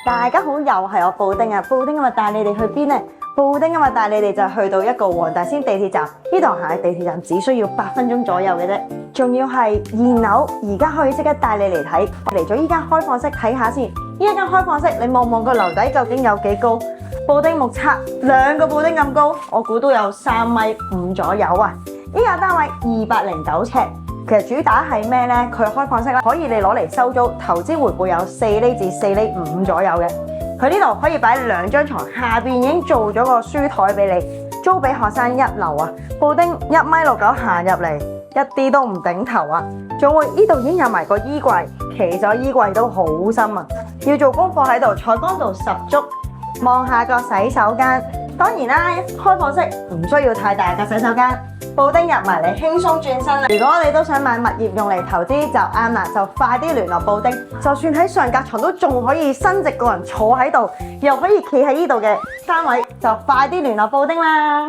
大家好，又係我布丁啊！布丁今日帶你哋去邊呢？布丁今日帶你哋就去到一個黃大仙地鐵站，呢度行去地鐵站只需要8分鐘左右嘅啫，仲要係2樓，而家可以即刻帶你嚟睇。嚟咗依間開放式睇下先，呢一間開放式你望望個樓底究竟有幾高？布丁目測2個布丁咁高，我估都有3.5米左右啊！呢個單位209尺。其實主打係咩呢？佢開放式啦，可以你攞嚟收租，投資回報有4厘至4.5厘左右嘅。佢呢度可以擺2張床，下邊已經做咗個書台俾你，租俾學生1樓啊。布丁1.69米行入嚟，一啲都唔頂頭啊！仲會呢度已經有埋個衣櫃，其實衣櫃都好深啊，要做功課喺度，採光度十足。望下個洗手間，當然啦，開放式唔需要太大嘅洗手間。布丁入埋嚟輕鬆轉身啦！如果你都想買物業用嚟投資就啱啦，就快啲聯絡布丁。就算喺上格床都仲可以伸直個人坐喺度，又可以企喺呢度嘅單位，就快啲聯絡布丁啦！